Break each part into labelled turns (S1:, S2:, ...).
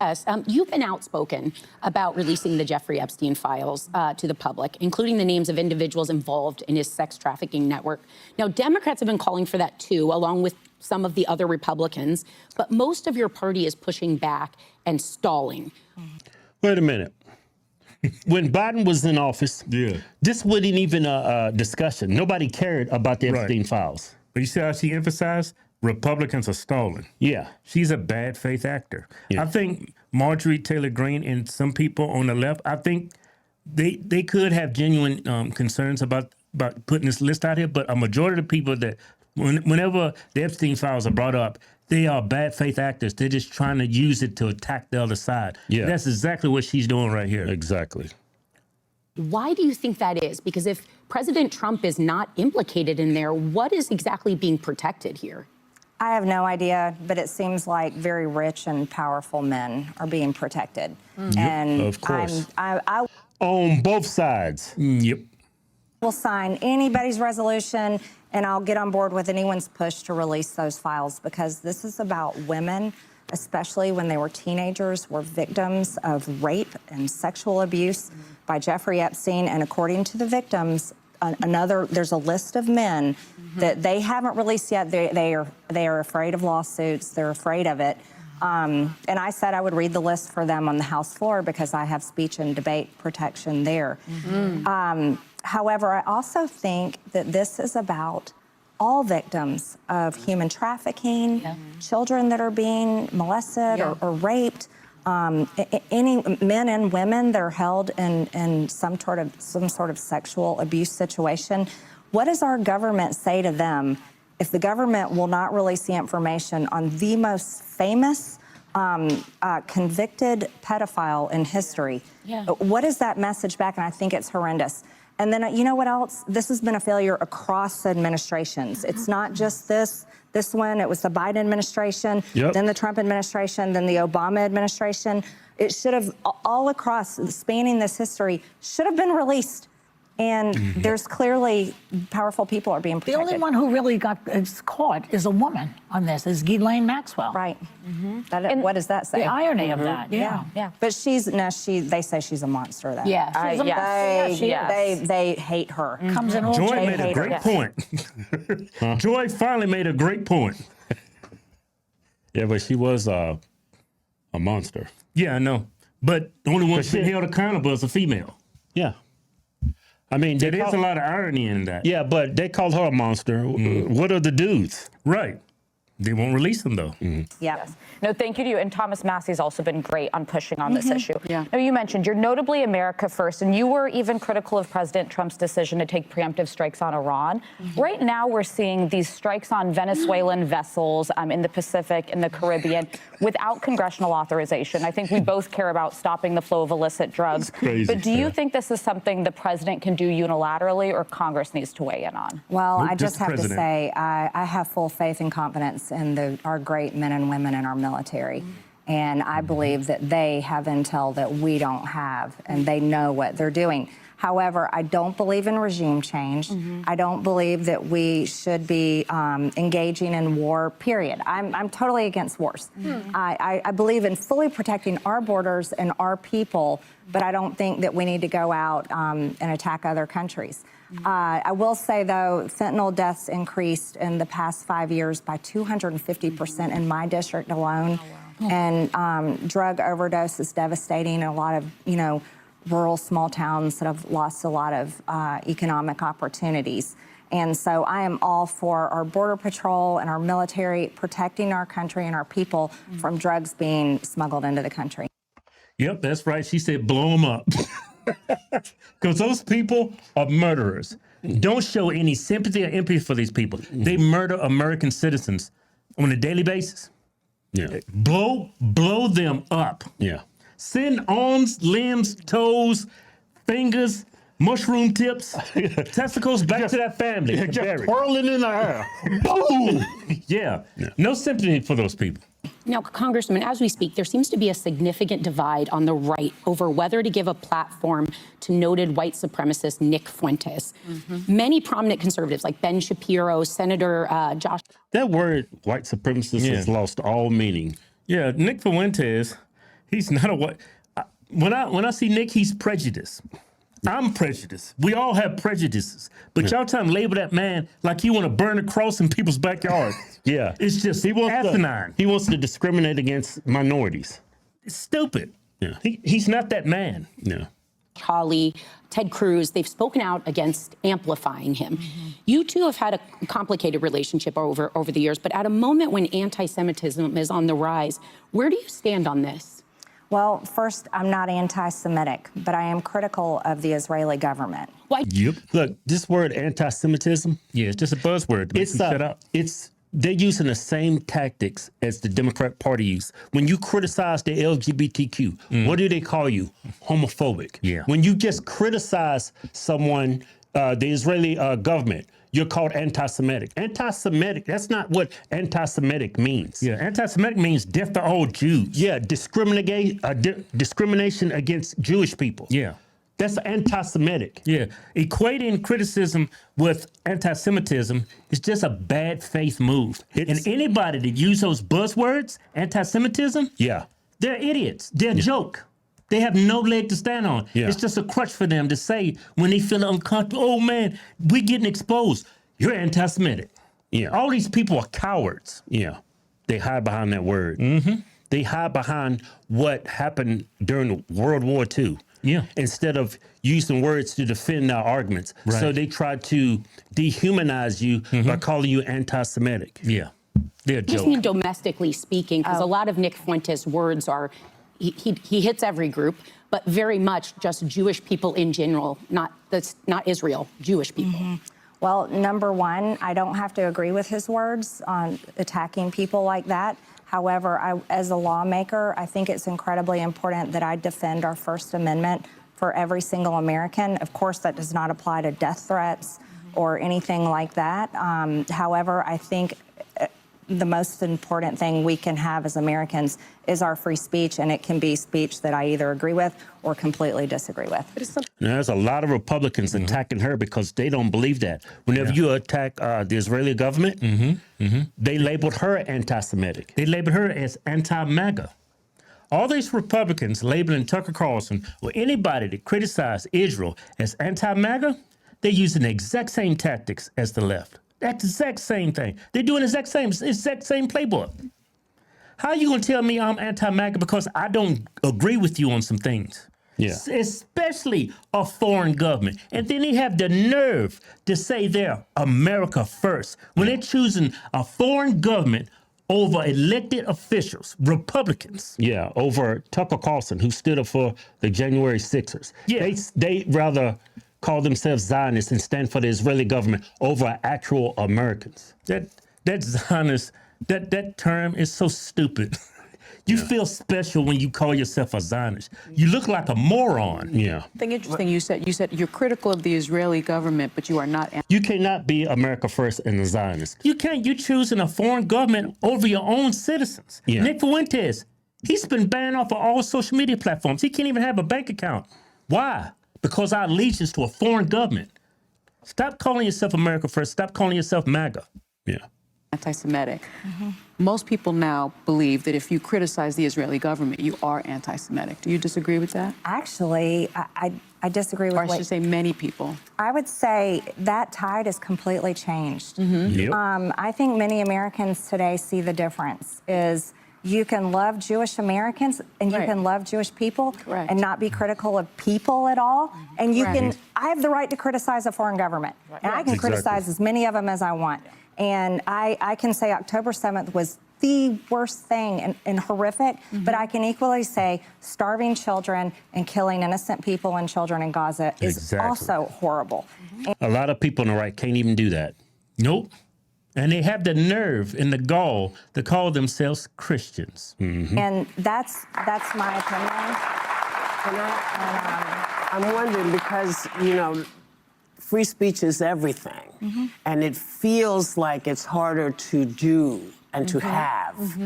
S1: Yes, you've been outspoken about releasing the Jeffrey Epstein files to the public, including the names of individuals involved in his sex trafficking network. Now, Democrats have been calling for that too, along with some of the other Republicans, but most of your party is pushing back and stalling.
S2: Wait a minute. When Biden was in office, this wasn't even a discussion. Nobody cared about the Epstein files.
S3: But you see how she emphasized? Republicans are stalling.
S2: Yeah.
S3: She's a bad faith actor.
S2: Yeah.
S3: I think Marjorie Taylor Greene and some people on the left, I think they could have genuine concerns about putting this list out here, but a majority of the people that whenever the Epstein files are brought up, they are bad faith actors. They're just trying to use it to attack the other side. Yeah. That's exactly what she's doing right here.
S2: Exactly.
S1: Why do you think that is? Because if President Trump is not implicated in there, what is exactly being protected here?
S4: I have no idea, but it seems like very rich and powerful men are being protected. And
S2: of course.
S4: I
S2: on both sides.
S3: Yep.
S4: will sign anybody's resolution, and I'll get on board with anyone's push to release those files, because this is about women, especially when they were teenagers, were victims of rape and sexual abuse by Jeffrey Epstein. And according to the victims, there's a list of men that they haven't released yet. They are afraid of lawsuits. They're afraid of it. And I said I would read the list for them on the House floor because I have speech and debate protection there. However, I also think that this is about all victims of human trafficking, children that are being molested or raped, any men and women that are held in some sort of sexual abuse situation. What does our government say to them if the government will not release the information on the most famous convicted pedophile in history? What is that message back? And I think it's horrendous. And then, you know what else? This has been a failure across administrations. It's not just this one. It was the Biden administration, then the Trump administration, then the Obama administration. It should have, all across, spanning this history, should have been released. And there's clearly powerful people are being protected.
S5: The only one who really got caught is a woman on this, is Ghislaine Maxwell.
S4: Right. And what does that say?
S5: The irony of that,
S4: yeah. But they say she's a monster, though.
S1: Yeah.
S4: They hate her.
S5: Comes in all
S3: Joy made a great point. Joy finally made a great point.
S2: Yeah, but she was a monster.
S3: Yeah, I know. But the only one she held accountable is a female.
S2: Yeah. I mean,
S3: there is a lot of irony in that.
S2: Yeah, but they called her a monster. What are the dudes?
S3: Right. They won't release them, though.
S4: Yes.
S6: No, thank you to you. And Thomas Massey's also been great on pushing on this issue. Now, you mentioned you're notably America first, and you were even critical of President Trump's decision to take preemptive strikes on Iran. Right now, we're seeing these strikes on Venezuelan vessels in the Pacific and the Caribbean without congressional authorization. I think we both care about stopping the flow of illicit drugs. But do you think this is something the president can do unilaterally, or Congress needs to weigh in on?
S4: Well, I just have to say, I have full faith and confidence in our great men and women in our military. And I believe that they have intel that we don't have, and they know what they're doing. However, I don't believe in regime change. I don't believe that we should be engaging in war, period. I'm totally against wars. I believe in fully protecting our borders and our people, but I don't think that we need to go out and attack other countries. I will say, though, fentanyl deaths increased in the past 5 years by 250% in my district alone. And drug overdose is devastating in a lot of, rural small towns that have lost a lot of economic opportunities. And so I am all for our Border Patrol and our military protecting our country and our people from drugs being smuggled into the country.
S3: Yep, that's right. She said blow them up. Because those people are murderers. Don't show any sympathy or empathy for these people. They murder American citizens on a daily basis.
S2: Yeah.
S3: Blow them up.
S2: Yeah.
S3: Send arms, limbs, toes, fingers, mushroom tips, testicles back to that family.
S2: Just twirling in the air.
S3: Boom! Yeah. No sympathy for those people.
S1: Now, Congressman, as we speak, there seems to be a significant divide on the right over whether to give a platform to noted white supremacist Nick Fuentes. Many prominent conservatives like Ben Shapiro, Senator Josh.
S2: That word white supremacist has lost all meaning.
S3: Yeah, Nick Fuentes, He's not a what. When I see Nick, he's prejudiced. I'm prejudiced. We all have prejudices. But y'all trying to label that man like he want to burn a cross in people's backyard.
S2: Yeah.
S3: It's just asinine.
S2: He wants to discriminate against minorities.
S3: It's stupid.
S2: Yeah.
S3: He's not that man.
S2: Yeah.
S1: Hawley, Ted Cruz, they've spoken out against amplifying him. You two have had a complicated relationship over the years, but at a moment when anti-Semitism is on the rise, where do you stand on this?
S4: Well, first, I'm not anti-Semitic, but I am critical of the Israeli government.
S1: Why?
S3: Yep.
S2: Look, this word anti-Semitism,
S3: Yeah, it's just a buzzword. To make you shut up.
S2: They're using the same tactics as the Democrat Party use. When you criticize the LGBTQ, what do they call you? Homophobic.
S3: Yeah.
S2: When you just criticize someone, the Israeli government, you're called anti-Semitic. Anti-Semitic, that's not what anti-Semitic means.
S3: Yeah, anti-Semitic means death to all Jews.
S2: Yeah, discrimination against Jewish people.
S3: Yeah.
S2: That's anti-Semitic.
S3: Yeah. Equating criticism with anti-Semitism is just a bad faith move. And anybody that use those buzzwords, anti-Semitism,
S2: Yeah.
S3: they're idiots. They're a joke. They have no leg to stand on.
S2: Yeah.
S3: It's just a crutch for them to say when they feel uncomfortable, oh man, we getting exposed. You're anti-Semitic.
S2: Yeah.
S3: All these people are cowards.
S2: Yeah. They hide behind that word. Mm-hmm. They hide behind what happened during World War II.
S3: Yeah.
S2: Instead of using words to defend our arguments.
S3: Right.
S2: So they try to dehumanize you by calling you anti-Semitic.
S3: Yeah. They're a
S1: I just
S3: joke.
S1: mean domestically speaking, because a lot of Nick Fuentes' words are, he hits every group, but very much just Jewish people in general, not Israel, Jewish people.
S4: Well, number one, I don't have to agree with his words on attacking people like that. However, as a lawmaker, I think it's incredibly important that I defend our First Amendment for every single American. Of course, that does not apply to death threats or anything like that. However, I think the most important thing we can have as Americans is our free speech, and it can be speech that I either agree with or completely disagree with.
S2: Now, there's a lot of Republicans attacking her because they don't believe that. Whenever you attack the Israeli government, they labeled her anti-Semitic.
S3: They labeled her as anti-MAGA. All these Republicans labeling Tucker Carlson or anybody that criticized Israel as anti-MAGA, they're using the exact same tactics as the left. That's the exact same thing. They're doing the exact same playbook. How are you going to tell me I'm anti-MAGA because I don't agree with you on some things?
S2: Yeah.
S3: Especially a foreign government. And then they have the nerve to say they're America first when they're choosing a foreign government over elected officials, Republicans.
S2: Yeah, over Tucker Carlson, who stood up for the January 6ers.
S3: Yeah.
S2: They rather call themselves Zionists and stand for the Israeli government over actual Americans.
S3: That Zionist, that term is so stupid. You feel special when you call yourself a Zionist. You look like a moron.
S2: Yeah.
S7: I think interesting, you said you're critical of the Israeli government, but you are not.
S2: You cannot be America first and a Zionist.
S3: You can't. You're choosing a foreign government over your own citizens.
S2: Yeah.
S3: Nick Fuentes, he's been banned off of all social media platforms. He can't even have a bank account. Why? Because our allegiance to a foreign government. Stop calling yourself America first. Stop calling yourself MAGA.
S2: Yeah.
S7: Anti-Semitic. Most people now believe that if you criticize the Israeli government, you are anti-Semitic. Do you disagree with that?
S4: Actually, I disagree with
S7: Or I should say many people.
S4: I would say that tide has completely changed.
S2: Yep.
S4: I think many Americans today see the difference is you can love Jewish Americans and you
S7: Right.
S4: can love Jewish people
S7: Correct.
S4: and not be critical of people at all. And you
S7: Correct.
S4: I have the right to criticize a foreign government. And I can
S3: Exactly.
S4: criticize as many of them as I want. And I can say October 7th was the worst thing and horrific, but I can equally say starving children and killing innocent people and children in Gaza is
S3: Exactly.
S4: also horrible.
S2: A lot of people on the right can't even do that.
S3: Nope. And they have the nerve and the gall to call themselves Christians.
S4: And that's my opinion.
S8: I'm wondering because, free speech is everything. And it feels like it's harder to do and to have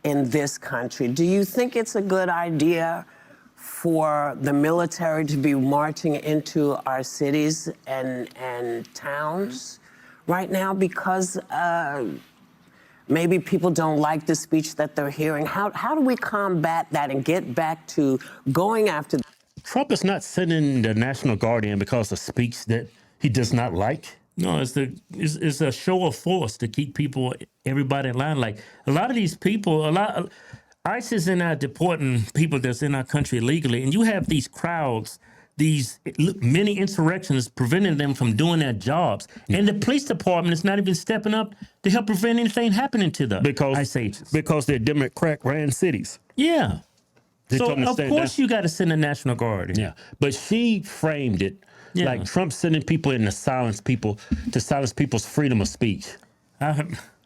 S8: in this country. Do you think it's a good idea for the military to be marching into our cities and towns right now? Because maybe people don't like the speech that they're hearing. How do we combat that and get back to going after?
S2: Trump is not sending the National Guard in because of speech that he does not like.
S3: No, it's a show of force to keep everybody in line. Like a lot of these people, ICE is in out deporting people that's in our country illegally, and you have these crowds, these many insurrectionists preventing them from doing their jobs, and the police department is not even stepping up to help prevent anything happening to the ICE agents
S2: because they're Democrat-ran cities.
S3: Yeah. So of course
S2: that.
S3: you got to send a National Guard in.
S2: Yeah, but she framed it like Trump sending people in to silence people's freedom of speech.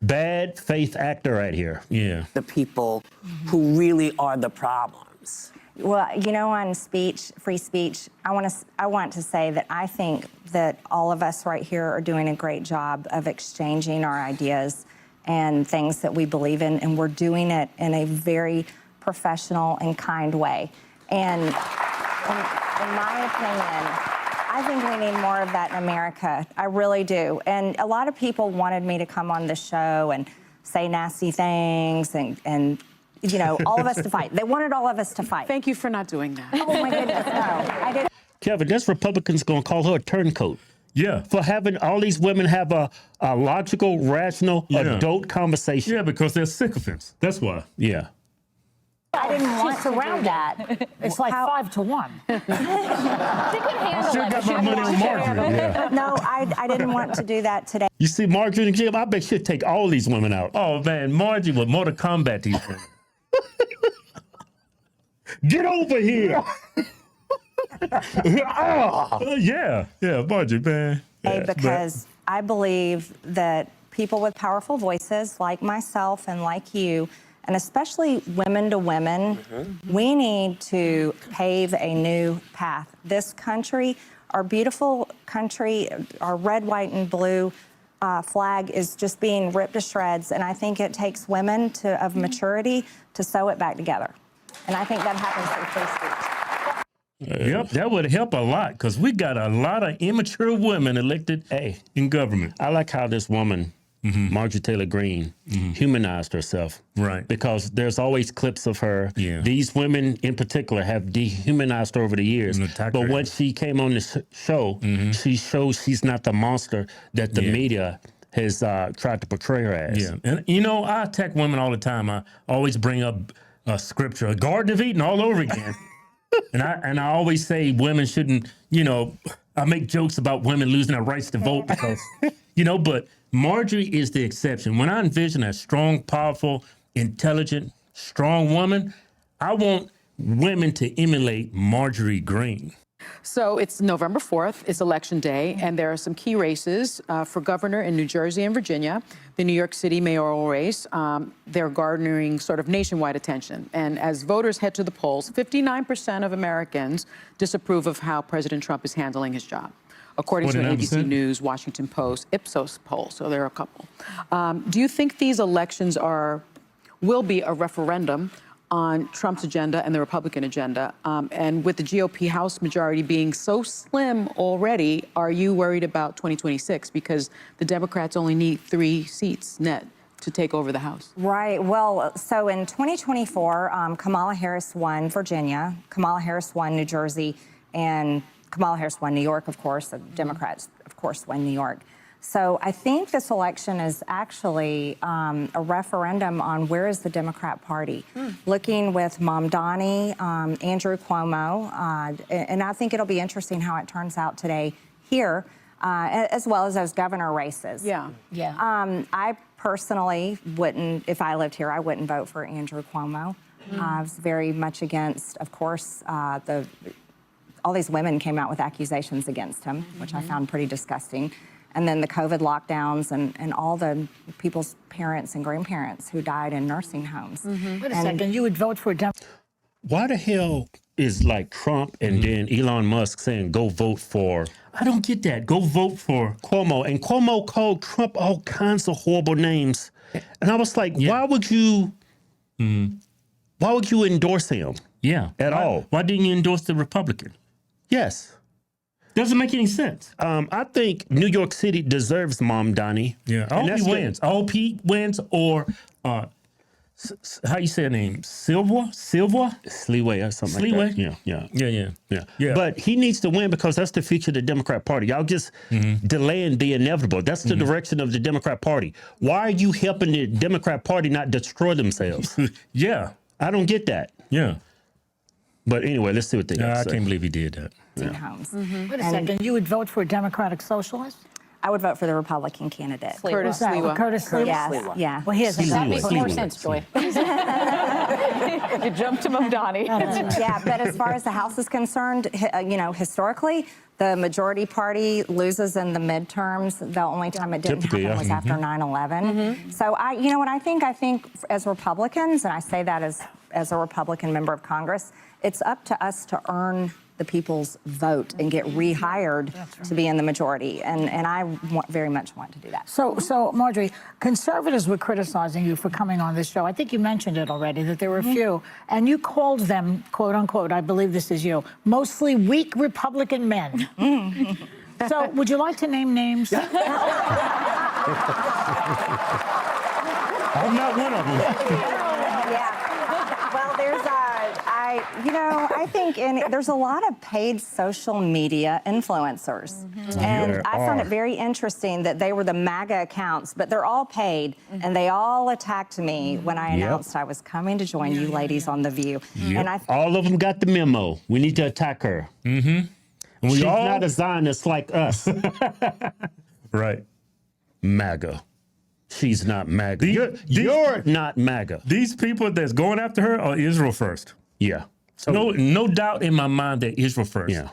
S2: Bad faith actor right here.
S3: Yeah.
S8: The people who really are the problems.
S4: Well, you know, on free speech, I want to say that I think that all of us right here are doing a great job of exchanging our ideas and things that we believe in, and we're doing it in a very professional and kind way. And in my opinion, I think we need more of that in America. I really do. And a lot of people wanted me to come on the show and say nasty things and you know, all of us to fight. They wanted all of us to fight.
S7: Thank you for not doing that.
S4: Oh my goodness, no. I didn't.
S2: Kevin, this Republican's gonna call her a turncoat.
S3: Yeah.
S2: For having all these women have a logical, rational, adult conversation.
S3: Yeah, because they're sycophants. That's why.
S2: Yeah.
S5: I didn't want to around that. It's like 5 to 1.
S6: She could handle
S3: Still
S6: it.
S3: got my money on Marjorie. Yeah.
S4: No, I didn't want to do that today.
S2: You see Marjorie in the gym, I bet she'll take all these women out.
S3: Oh man, Marjorie would Mortal Kombat these women.
S2: Get over here.
S3: Yeah, Marjorie, man. Yeah,
S4: Because I believe that people with powerful voices like myself and like you, and especially women to women, we need to pave a new path. This country, our beautiful country, our red, white, and blue flag is just being ripped to shreds, and I think it takes women of maturity to sew it back together. And I think that happens through free speech.
S3: Yep, that would help a lot because we got a lot of immature women elected in government.
S2: I like how this woman, Marjorie Taylor Greene, humanized herself.
S3: Right.
S2: Because there's always clips of her.
S3: Yeah.
S2: These women in particular have dehumanized her over the years. But when she came on this show, she shows she's not the monster that the media has tried to portray her as.
S3: Yeah, and you know, I attack women all the time. I always bring up scripture, a Garden of Eden all over again. and I always say women shouldn't, you know, I make jokes about women losing their rights to vote because, you know, but Marjorie is the exception. When I envision a strong, powerful, intelligent, strong woman, I want women to emulate Marjorie Greene.
S7: So it's November 4th, it's Election Day, and there are some key races for governor in New Jersey and Virginia. The New York City mayoral race, they're garnering sort of nationwide attention. And as voters head to the polls, 59% of Americans disapprove of how President Trump is handling his job, according to an ABC News, Washington Post, Ipsos poll, so there are a couple. Do you think these elections will be a referendum on Trump's agenda and the Republican agenda? And with the GOP House majority being so slim already, are you worried about 2026? Because the Democrats only need 3 seats net to take over the House. Right. Well, so in 2024, Kamala Harris won Virginia, Kamala Harris won New Jersey, and Kamala Harris won New York, of course. The Democrats, of course, won New York. So I think this election is actually a referendum on where is the Democrat Party. Looking with Mamdani, Andrew Cuomo, and I think it'll be interesting how it turns out today here, as well as those governor races. Yeah. I personally wouldn't, if I lived here, I wouldn't vote for Andrew Cuomo. I was very much against, of course, all these women came out with accusations against him, which I found pretty disgusting. And then the COVID lockdowns and all the people's parents and grandparents who died in nursing homes.
S5: Wait a second, you would vote for a Democrat?
S2: Why the hell is like Trump and then Elon Musk saying go vote for?
S3: I don't get that. Go vote for
S2: Cuomo. And Cuomo called Trump all kinds of horrible names. And I was like, why would you endorse him?
S3: At all. Why didn't you endorse the Republican?
S2: Yes.
S3: Doesn't make any sense.
S2: I think New York City deserves Mom Donnie.
S3: Yeah, I hope he wins. I hope he wins, or how you say her name? Silva?
S2: Sleeway or something
S3: Sleeway?
S2: like that.
S3: Yeah.
S2: Yeah. But he needs to win because that's the future of the Democrat Party. Y'all just delaying the inevitable. That's the direction of the Democrat Party. Why are you helping the Democrat Party not destroy themselves?
S3: Yeah.
S2: I don't get that.
S3: Yeah.
S2: But anyway, let's see what they got
S3: I
S2: to say.
S3: can't believe he did that.
S4: Homes.
S5: Wait a second. You would vote for a Democratic socialist?
S4: I would vote for the Republican candidate.
S7: Curtis
S5: Who's that?
S7: Sliwa.
S5: Curtis Sliwa?
S4: Yes, yeah.
S5: Well, he has
S1: That makes more sense, Joy.
S6: You jumped to Mamdani.
S4: Yeah, but as far as the House is concerned, historically, the majority party loses in the midterms. The only time it didn't
S2: Typically,
S4: happen was
S2: yeah.
S4: after 9/11. So you know what I think? I think as Republicans, and I say that as a Republican member of Congress, it's up to us to earn the people's vote and get rehired to be in the majority. And I very much want to do that.
S5: So, Marjorie, conservatives were criticizing you for coming on this show. I think you mentioned it already, that there were a few. And you called them, quote unquote, I believe this is you, mostly weak Republican men. So would you like to name names?
S3: I'm not one of them.
S4: Yeah. Well, I think there's a lot of paid social media influencers. And
S2: There
S4: I found
S2: are.
S4: it very interesting that they were the MAGA accounts, but they're all paid. And they all attacked me when I announced I was coming to join you ladies on The View. And
S2: All of them got the memo. We need to attack her.
S3: And we
S2: She's
S3: all
S2: not a Zionist like us.
S3: right.
S2: MAGA. She's not MAGA.
S3: These-
S2: You're not MAGA.
S3: These people that's going after her are Israel first.
S2: Yeah. So,
S3: No doubt in my mind that Israel first.
S2: Yeah.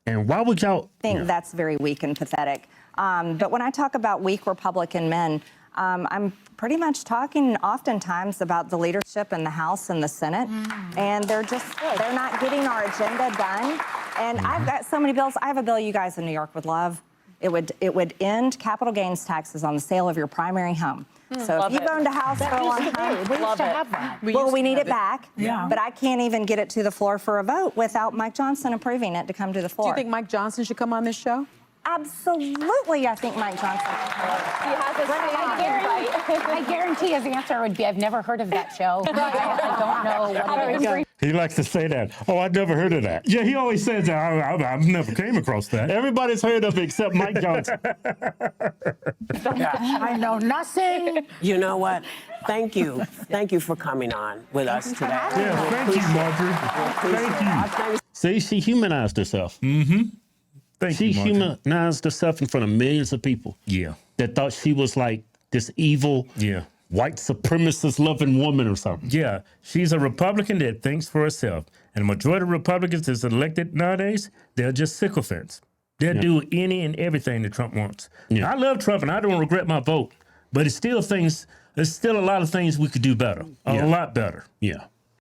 S2: And why would y'all
S4: think that's very weak and pathetic. But when I talk about weak Republican men, I'm pretty much talking oftentimes about the leadership in the House and the Senate, and they're not getting our agenda done. And I've got so many bills. I have a bill you guys in New York would love. It would end capital gains taxes on the sale of your primary home. So if you've owned a house for a long time,
S5: We used to have that.
S4: we need it back.
S5: Yeah.
S4: But I can't even get it to the floor for a vote without Mike Johnson approving it to come to the floor.
S7: Do you think Mike Johnson should come on this show?
S4: Absolutely, I think Mike Johnson.
S1: I guarantee his answer would be, I've never heard of that show. I don't know what it is.
S3: He likes to say that. Oh, I've never heard of that. Yeah, he always says that. I've never came across that.
S2: Everybody's heard of it except Mike Johnson.
S5: I know nothing.
S8: You know what? Thank you. Thank you for coming on with us today.
S3: Yeah, thank you, Marjorie. Thank you.
S2: See, she humanized herself.
S3: Thank
S2: She
S3: you, Marjorie.
S2: humanized herself in front of millions of people
S3: Yeah.
S2: that thought she was like this evil,
S3: Yeah.
S2: white supremacist loving woman or something.
S3: Yeah, she's a Republican that thinks for herself. And the majority of Republicans that's elected nowadays, they're just sycophants. They'll do any and everything that Trump wants.
S2: Yeah.
S3: I love Trump and I don't regret my vote, but there's still a lot of things we could do better, a lot better.
S2: Yeah.